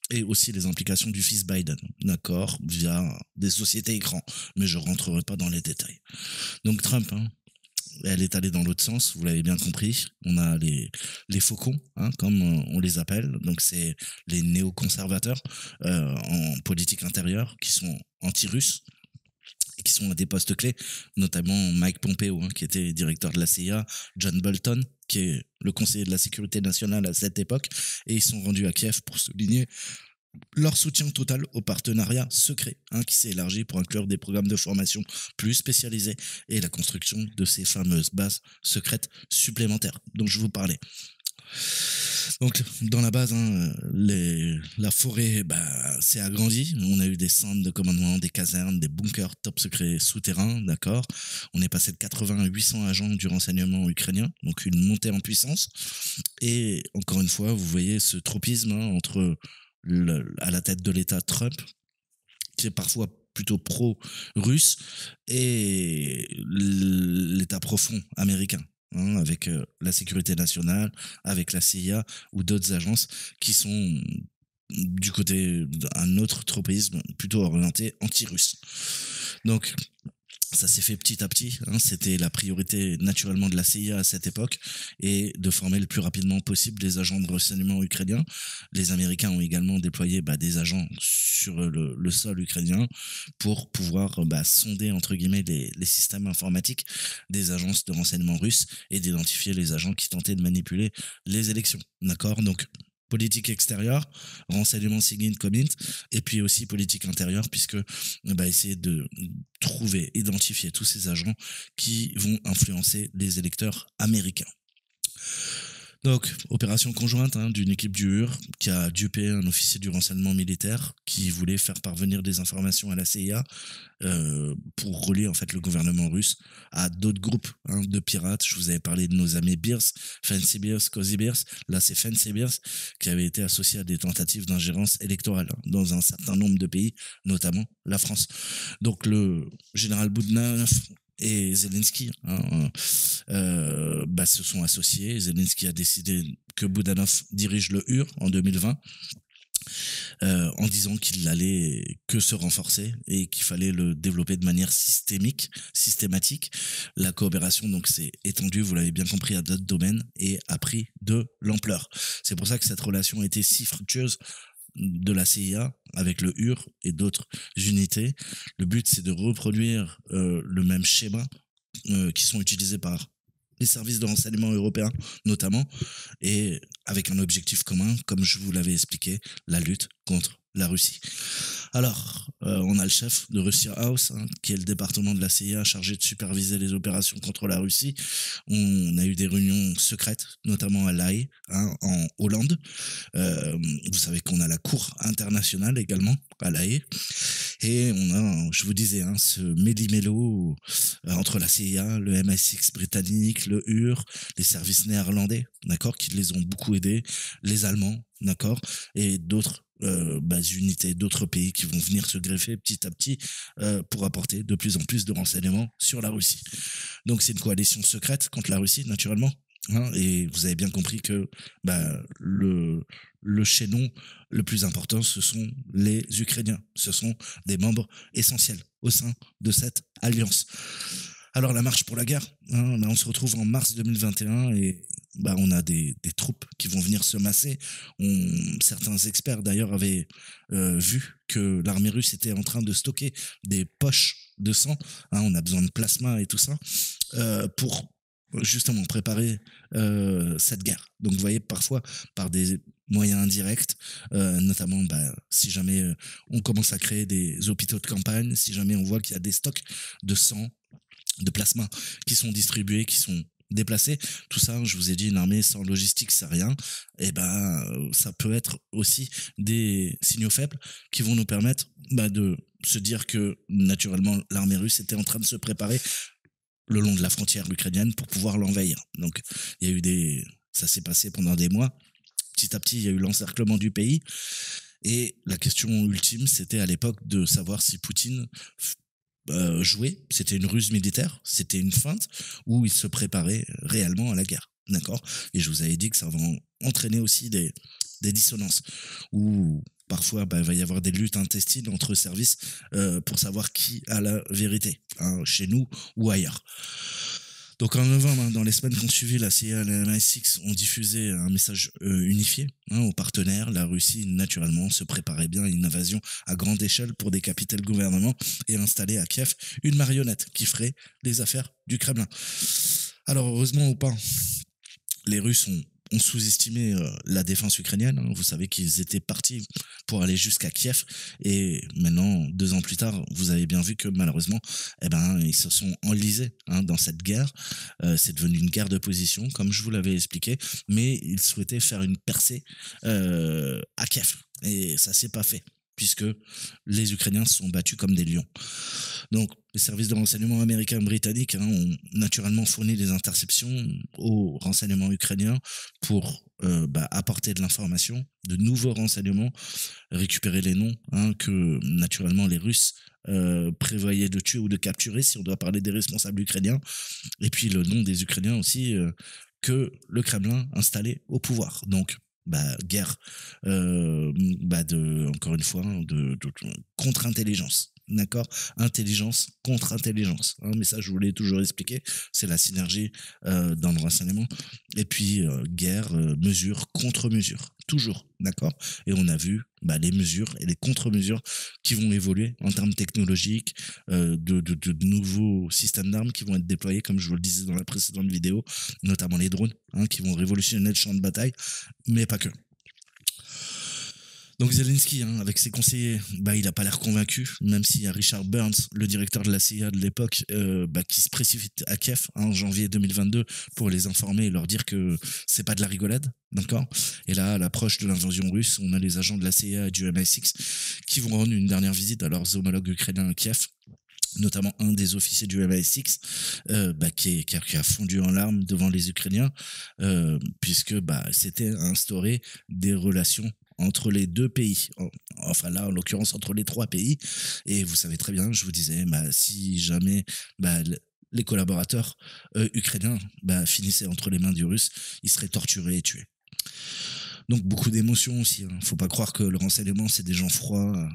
et aussi les implications du fils Biden, d'accord, via des sociétés écrans. Mais je rentrerai pas dans les détails. Donc Trump, hein, elle est allée dans l'autre sens, vous l'avez bien compris. On a les faucons, hein, comme on les appelle. Donc c'est les néoconservateurs en politique intérieure qui sont anti-russes et qui sont à des postes clés, notamment Mike Pompeo, hein, qui était directeur de la CIA, John Bolton, qui est le conseiller de la sécurité nationale à cette époque, et ils sont rendus à Kiev pour souligner leur soutien total au partenariat secret, hein, qui s'est élargi pour inclure des programmes de formation plus spécialisés et la construction de ces fameuses bases secrètes supplémentaires dont je vous parlais. Donc, dans la base, hein, la forêt s'est agrandie. On a eu des centres de commandement, des casernes, des bunkers top secrets souterrains, d'accord. On est passé de 80 à 800 agents du renseignement ukrainien, donc une montée en puissance. Et encore une fois, vous voyez ce tropisme hein, entre à la tête de l'État Trump, qui est parfois plutôt pro-russe, et l'État profond américain. Hein, avec la sécurité nationale, avec la CIA ou d'autres agences qui sont du côté d'un autre tropisme plutôt orienté anti-russe. Donc ça s'est fait petit à petit, hein, c'était la priorité naturellement de la CIA à cette époque, et de former le plus rapidement possible des agents de renseignement ukrainiens. Les Américains ont également déployé des agents sur le sol ukrainien pour pouvoir sonder entre guillemets les systèmes informatiques des agences de renseignement russes et d'identifier les agents qui tentaient de manipuler les élections. D'accord. Donc politique extérieure, renseignement sign commit, et puis aussi politique intérieure, puisque essayer de trouver, identifier tous ces agents qui vont influencer les électeurs américains. Donc, opération conjointe hein, d'une équipe du HUR qui a dupé un officier du renseignement militaire qui voulait faire parvenir des informations à la CIA pour relier en fait le gouvernement russe à d'autres groupes hein, de pirates. Je vous avais parlé de nos amis Beers, Fancy Beers, Cozy Beers. Là, c'est Fancy Beers qui avait été associé à des tentatives d'ingérence électorale hein, dans un certain nombre de pays, notamment la France. Donc, le général Boudinov et Zelensky hein, se sont associés. Zelensky a décidé que Boudanov dirige le HUR en 2020. en disant qu'il allait que se renforcer et qu'il fallait le développer de manière systématique. La coopération donc s'est étendue, vous l'avez bien compris, à d'autres domaines et a pris de l'ampleur. C'est pour ça que cette relation a été si fructueuse de la CIA avec le UR et d'autres unités. Le but, c'est de reproduire le même schéma qui sont utilisés par les services de renseignement européens notamment, et avec un objectif commun, comme je vous l'avais expliqué, la lutte contre la Russie. Alors, on a le chef de Russia House, hein, qui est le département de la CIA chargé de superviser les opérations contre la Russie. On a eu des réunions secrètes, notamment à La Haye, hein, en Hollande. Vous savez qu'on a la Cour internationale également à La Haye. Et on a, je vous disais, hein, ce méli-mélo entre la CIA, le MI6 britannique, le UR, les services néerlandais, d'accord, qui les ont beaucoup aidés, les Allemands, d'accord, et d'autres unités, d'autres pays qui vont venir se greffer petit à petit pour apporter de plus en plus de renseignements sur la Russie. Donc c'est une coalition secrète contre la Russie, naturellement. Hein, et vous avez bien compris que le chaînon le plus important, ce sont les Ukrainiens. Ce sont des membres essentiels au sein de cette alliance. Alors la marche pour la guerre, hein, là on se retrouve en mars 2021 et on a des troupes qui vont venir se masser. Certains experts d'ailleurs avaient vu que l'armée russe était en train de stocker des poches de sang. Hein, on a besoin de plasma et tout ça pour justement préparer cette guerre. Donc vous voyez, parfois par des moyens indirects, notamment si jamais on commence à créer des hôpitaux de campagne, si jamais on voit qu'il y a des stocks de sang, de plasma qui sont distribués, qui sont déplacés, tout ça, je vous ai dit, une armée sans logistique, c'est rien, et ça peut être aussi des signaux faibles qui vont nous permettre de se dire que naturellement l'armée russe était en train de se préparer le long de la frontière ukrainienne pour pouvoir l'envahir. Donc il y a eu ça s'est passé pendant des mois. Petit à petit, il y a eu l'encerclement du pays. Et la question ultime, c'était à l'époque de savoir si Poutine jouait, c'était une ruse militaire, c'était une feinte, ou il se préparait réellement à la guerre. D'accord. Et je vous avais dit que ça va entraîner aussi des dissonances, où parfois il va y avoir des luttes intestines entre services pour savoir qui a la vérité, hein, chez nous ou ailleurs. Donc en novembre, hein, dans les semaines qui ont suivi, la CIA et la MI6 ont diffusé un message unifié aux partenaires. La Russie, naturellement, se préparait bien à une invasion à grande échelle pour décapiter le gouvernement et installer à Kiev une marionnette qui ferait les affaires du Kremlin. Alors heureusement ou pas, les Russes ont sous-estimé la défense ukrainienne. Vous savez qu'ils étaient partis pour aller jusqu'à Kiev. Et maintenant, 2 ans plus tard, vous avez bien vu que malheureusement, ils se sont enlisés dans cette guerre. C'est devenu une guerre de position, comme je vous l'avais expliqué. Mais ils souhaitaient faire une percée à Kiev. Et ça s'est pas fait, puisque les Ukrainiens se sont battus comme des lions. Donc, les services de renseignement américains et britanniques ont naturellement fourni des interceptions aux renseignements ukrainiens pour apporter de l'information, de nouveaux renseignements, récupérer les noms que naturellement les Russes prévoyaient de tuer ou de capturer, si on doit parler des responsables ukrainiens, et puis le nom des Ukrainiens aussi que le Kremlin installait au pouvoir. Donc, guerre encore une fois de contre-intelligence, d'accord, intelligence contre intelligence, mais ça je vous l'ai toujours expliqué, c'est la synergie dans le renseignement, et puis guerre, mesure contre mesure, toujours, d'accord, et on a vu les mesures et les contre-mesures qui vont évoluer en termes technologiques, de nouveaux systèmes d'armes qui vont être déployés, comme je vous le disais dans la précédente vidéo, notamment les drones qui vont révolutionner le champ de bataille, mais pas que. Donc Zelensky, avec ses conseillers, il n'a pas l'air convaincu, même s'il y a Richard Burns, le directeur de la CIA de l'époque, qui se précipite à Kiev en janvier 2022 pour les informer et leur dire que c'est pas de la rigolade, d'accord. Et là, à l'approche de l'invasion russe, on a les agents de la CIA et du MI6 qui vont rendre une dernière visite à leurs homologues ukrainiens à Kiev, notamment un des officiers du MI6 qui a fondu en larmes devant les Ukrainiens, puisque c'était instaurer des relations entre les 2 pays, enfin là en l'occurrence entre les 3 pays, et vous savez très bien, je vous disais, si jamais les collaborateurs ukrainiens finissaient entre les mains du Russe, ils seraient torturés et tués. Donc beaucoup d'émotions aussi. Faut pas croire que le renseignement, c'est des gens froids.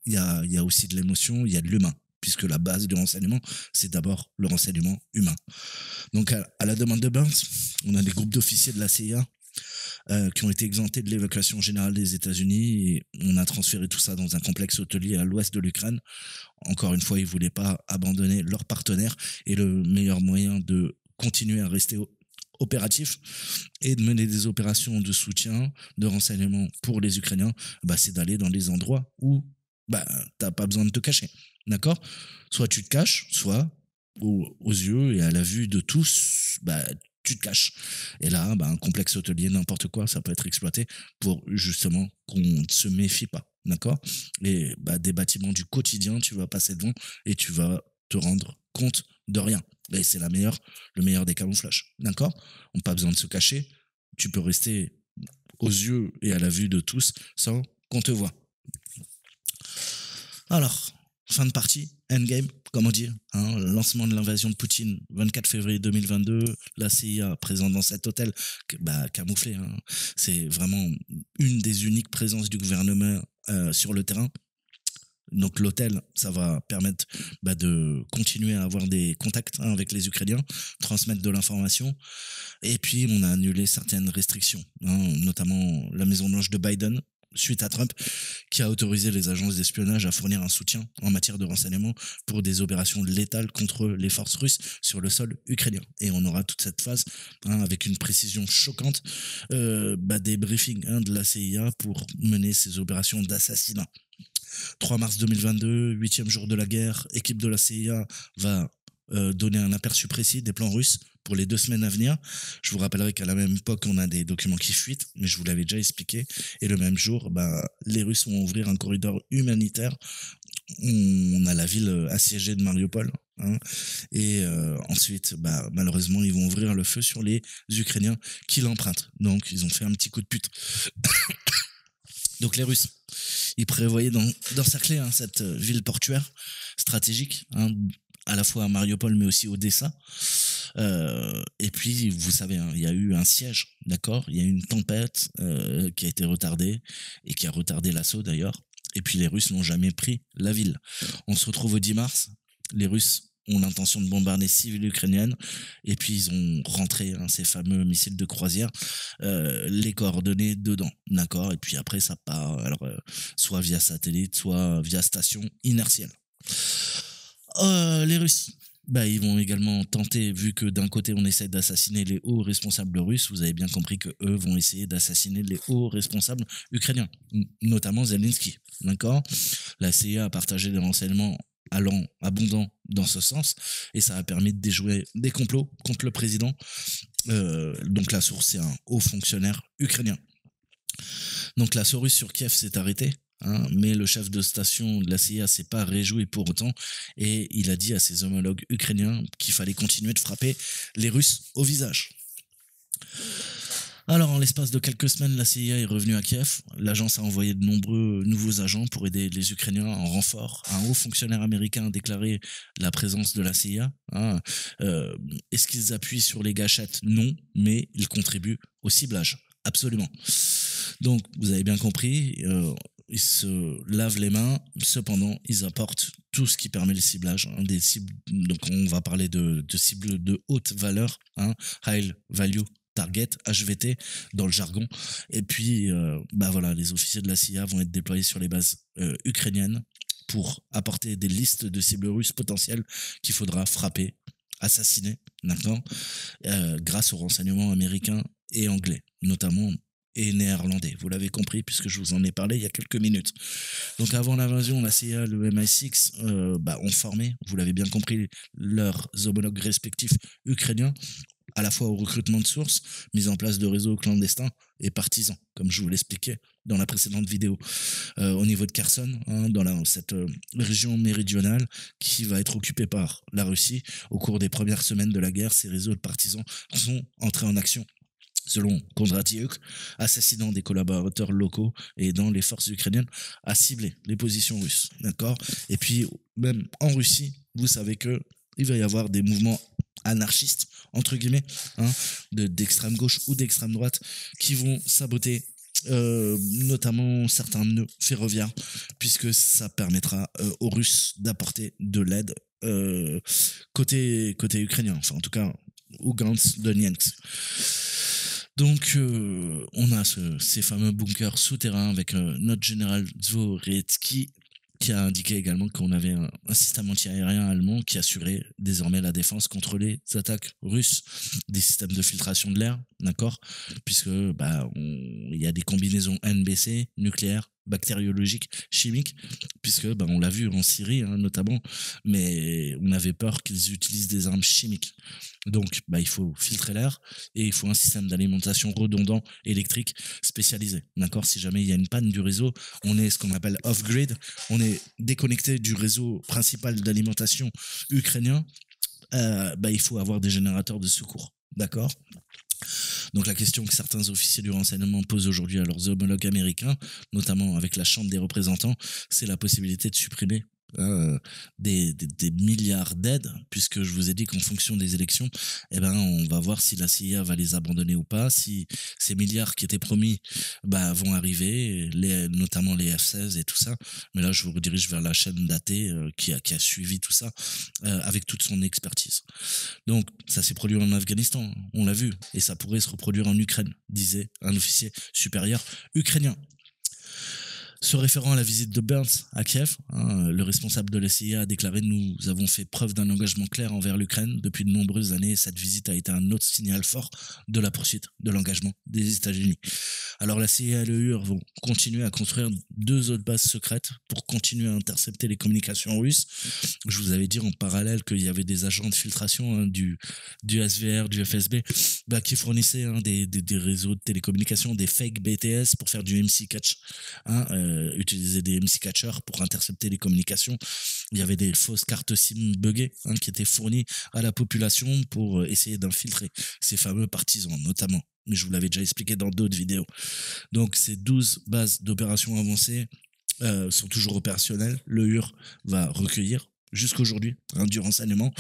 Il y a aussi de l'émotion, il y a de l'humain. Puisque la base du renseignement, c'est d'abord le renseignement humain. Donc, à la demande de Burns, on a des groupes d'officiers de la CIA qui ont été exemptés de l'évacuation générale des États-Unis et on a transféré tout ça dans un complexe hôtelier à l'ouest de l'Ukraine. Encore une fois, ils voulaient pas abandonner leurs partenaires et le meilleur moyen de continuer à rester opératif et de mener des opérations de soutien, de renseignement pour les Ukrainiens, c'est d'aller dans des endroits où t'as pas besoin de te cacher. D'accord? Soit tu te caches, soit aux yeux et à la vue de tous, tu te caches. Et là, un complexe hôtelier, n'importe quoi, ça peut être exploité pour justement qu'on ne se méfie pas. D'accord? Et des bâtiments du quotidien, tu vas passer devant et tu vas te rendre compte de rien. Et c'est le meilleur des camouflages. D'accord? On n'a pas besoin de se cacher. Tu peux rester aux yeux et à la vue de tous sans qu'on te voie. Alors, fin de partie, endgame, comme on dit, lancement de l'invasion de Poutine, 24 février 2022, la CIA présente dans cet hôtel, camouflé, c'est vraiment une des uniques présences du gouvernement sur le terrain. Donc l'hôtel, ça va permettre de continuer à avoir des contacts avec les Ukrainiens, transmettre de l'information. Et puis on a annulé certaines restrictions, notamment la Maison-Blanche de Biden, suite à Trump, qui a autorisé les agences d'espionnage à fournir un soutien en matière de renseignement pour des opérations létales contre les forces russes sur le sol ukrainien. Et on aura toute cette phase avec une précision choquante des briefings de la CIA pour mener ces opérations d'assassinat. 3 mars 2022, 8e jour de la guerre, équipe de la CIA va donner un aperçu précis des plans russes pour les 2 semaines à venir. Je vous rappellerai qu'à la même époque, on a des documents qui fuitent, mais je vous l'avais déjà expliqué. Et le même jour, les Russes vont ouvrir un corridor humanitaire. On a la ville assiégée de Mariupol. Et ensuite, malheureusement, ils vont ouvrir le feu sur les Ukrainiens qui l'empruntent. Donc, ils ont fait un petit coup de pute. Donc, les Russes, ils prévoyaient d'encercler cette ville portuaire stratégique, à la fois à Mariupol mais aussi Odessa. Et puis vous savez, il y a eu un siège, d'accord, il y a eu une tempête qui a été retardée et qui a retardé l'assaut d'ailleurs. Et puis les Russes n'ont jamais pris la ville. On se retrouve au 10 mars, les Russes ont l'intention de bombarder 6 villes ukrainiennes et puis ils ont rentré ces fameux missiles de croisière, les coordonnées dedans, d'accord. Et puis après ça part, alors soit via satellite, soit via station inertielle. Les Russes, ils vont également tenter, vu que d'un côté on essaie d'assassiner les hauts responsables russes, vous avez bien compris que eux vont essayer d'assassiner les hauts responsables ukrainiens, notamment Zelensky, d'accord. La CIA a partagé des renseignements abondants dans ce sens, et ça a permis de déjouer des complots contre le président. Donc la source, c'est un haut fonctionnaire ukrainien. Donc l'assaut russe sur Kiev s'est arrêté, mais le chef de station de la CIA s'est pas réjoui pour autant, et il a dit à ses homologues ukrainiens qu'il fallait continuer de frapper les Russes au visage. Alors, en l'espace de quelques semaines, la CIA est revenue à Kiev. L'agence a envoyé de nombreux nouveaux agents pour aider les Ukrainiens en renfort. Un haut fonctionnaire américain a déclaré la présence de la CIA. Est-ce qu'ils appuient sur les gâchettes? Non, mais ils contribuent au ciblage. Absolument. Donc, vous avez bien compris, ils se lavent les mains, cependant, ils apportent tout ce qui permet le ciblage. Des cibles, donc, on va parler de cibles de haute valeur, high value target, HVT, dans le jargon. Et puis, voilà, les officiers de la CIA vont être déployés sur les bases ukrainiennes pour apporter des listes de cibles russes potentielles qu'il faudra frapper, assassiner, d'accord, grâce aux renseignements américains et anglais, notamment, et néerlandais. Vous l'avez compris puisque je vous en ai parlé il y a quelques minutes. Donc avant l'invasion, la CIA, le MI6 ont formé, vous l'avez bien compris, leurs homologues respectifs ukrainiens, à la fois au recrutement de sources, mise en place de réseaux clandestins et partisans, comme je vous l'expliquais dans la précédente vidéo. Au niveau de Kherson, dans cette région méridionale qui va être occupée par la Russie, au cours des premières semaines de la guerre, ces réseaux de partisans sont entrés en action. Selon Kondratyuk, assassinant des collaborateurs locaux et aidant les forces ukrainiennes à cibler les positions russes. D'accord ? Et puis, même en Russie, vous savez que il va y avoir des mouvements anarchistes, entre guillemets, d'extrême gauche ou d'extrême droite, qui vont saboter notamment certains nœuds ferroviaires, puisque ça permettra aux Russes d'apporter de l'aide côté ukrainien, enfin en tout cas Lugansk, Donetsk. Donc on a ces fameux bunkers souterrains avec notre général Dvoretsky qui a indiqué également qu'on avait un système anti-aérien allemand qui assurait désormais la défense contre les attaques russes, des systèmes de filtration de l'air, d'accord, puisque il y a des combinaisons NBC, nucléaires, bactériologiques, chimiques, puisque on l'a vu en Syrie notamment, mais on avait peur qu'ils utilisent des armes chimiques. Donc il faut filtrer l'air et il faut un système d'alimentation redondant électrique spécialisé, d'accord. Si jamais il y a une panne du réseau, on est ce qu'on appelle off-grid, on est déconnecté du réseau principal d'alimentation ukrainien. Il faut avoir des générateurs de secours, d'accord. Donc la question que certains officiers du renseignement posent aujourd'hui à leurs homologues américains, notamment avec la Chambre des représentants, c'est la possibilité de supprimer des milliards d'aides, puisque je vous ai dit qu'en fonction des élections, on va voir si la CIA va les abandonner ou pas, si ces milliards qui étaient promis vont arriver, notamment les F-16 et tout ça. Mais là, je vous redirige vers la chaîne datée qui a suivi tout ça avec toute son expertise. Donc, ça s'est produit en Afghanistan, on l'a vu, et ça pourrait se reproduire en Ukraine, disait un officier supérieur ukrainien. Se référant à la visite de Burns à Kiev, le responsable de la CIA a déclaré « Nous avons fait preuve d'un engagement clair envers l'Ukraine. Depuis de nombreuses années, cette visite a été un autre signal fort de la poursuite de l'engagement des États-Unis. » Alors la CIA et le UR vont continuer à construire 2 autres bases secrètes pour continuer à intercepter les communications russes. Je vous avais dit en parallèle qu'il y avait des agents de filtration du SVR, du FSB, qui fournissaient des réseaux de télécommunications, des fake BTS pour faire du MC Catch. Utiliser des MC Catchers pour intercepter les communications. Il y avait des fausses cartes SIM buggées qui étaient fournies à la population pour essayer d'infiltrer ces fameux partisans, notamment. Mais je vous l'avais déjà expliqué dans d'autres vidéos. Donc ces 12 bases d'opérations avancées sont toujours opérationnelles. Le UR va recueillir jusqu'aujourd'hui du renseignement.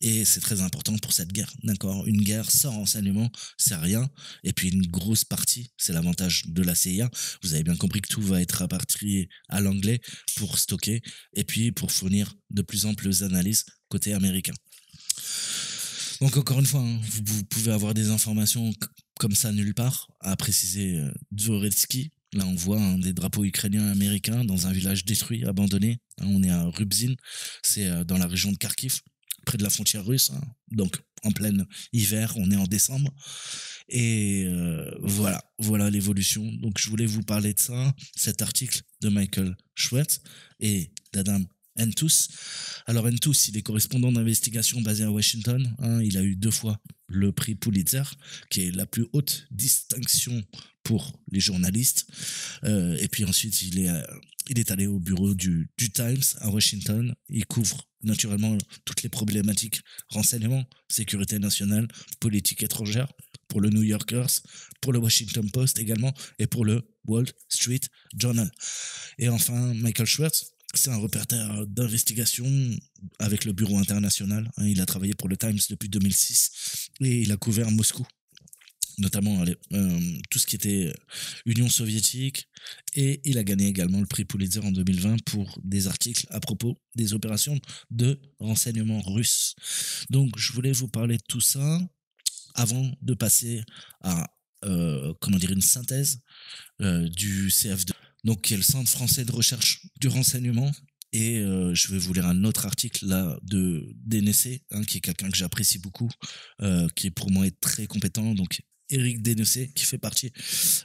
Et c'est très important pour cette guerre, d'accord. Une guerre sans renseignement, c'est rien. Et puis une grosse partie, c'est l'avantage de la CIA. Vous avez bien compris que tout va être rapatrié à l'anglais pour stocker et puis pour fournir de plus amples analyses côté américain. Donc encore une fois, vous pouvez avoir des informations comme ça nulle part, a précisé Dvoretsky. Là, on voit des drapeaux ukrainiens américains dans un village détruit, abandonné. On est à Rubzin, c'est dans la région de Kharkiv, près de la frontière russe, donc en plein hiver, on est en décembre. Et voilà l'évolution. Donc je voulais vous parler de ça, cet article de Michael Schwartz et d'Adam Entous. Alors Entous, il est correspondant d'investigation basé à Washington. Il a eu 2 fois le prix Pulitzer, qui est la plus haute distinction pour les journalistes. Et puis ensuite, il est allé au bureau du Times à Washington. Il couvre naturellement toutes les problématiques renseignement, sécurité nationale, politique étrangère, pour le New Yorkers, pour le Washington Post également, et pour le Wall Street Journal. Et enfin, Michael Schwartz, c'est un reporter d'investigation avec le bureau international. Il a travaillé pour le Times depuis 2006 et il a couvert Moscou, notamment tout ce qui était Union soviétique, et il a gagné également le prix Pulitzer en 2020 pour des articles à propos des opérations de renseignement russe. Donc je voulais vous parler de tout ça avant de passer à une synthèse du CF2, donc qui est le Centre français de recherche du renseignement. Et je vais vous lire un autre article là de Dénessé, qui est quelqu'un que j'apprécie beaucoup, qui pour moi est très compétent. Donc Éric Dénessé, qui fait partie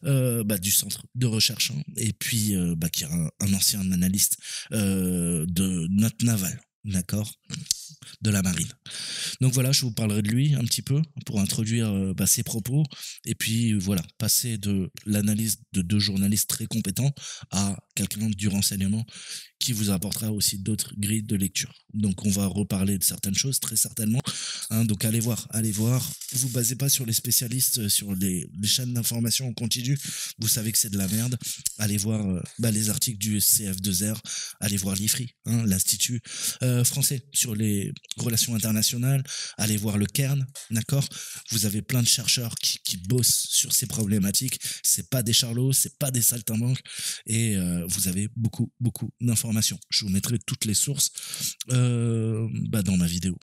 du centre de recherche, et puis qui est un ancien analyste de notre navale, d'accord, de la marine. Donc voilà, je vous parlerai de lui un petit peu pour introduire ses propos, et puis voilà, passer de l'analyse de 2 journalistes très compétents à quelqu'un du renseignement qui vous apportera aussi d'autres grilles de lecture. Donc on va reparler de certaines choses très certainement, Hein, donc allez voir. Vous basez pas sur les spécialistes, sur les chaînes d'information en continu. Vous savez que c'est de la merde. Allez voir les articles du CF2R. Allez voir l'IFRI, hein, l'Institut français sur les relations internationales. Allez voir le Cairn, d'accord. Vous avez plein de chercheurs qui bossent sur ces problématiques. C'est pas des charlots, c'est pas des saltimbanques. Et vous avez beaucoup d'informations. Je vous mettrai toutes les sources dans ma vidéo.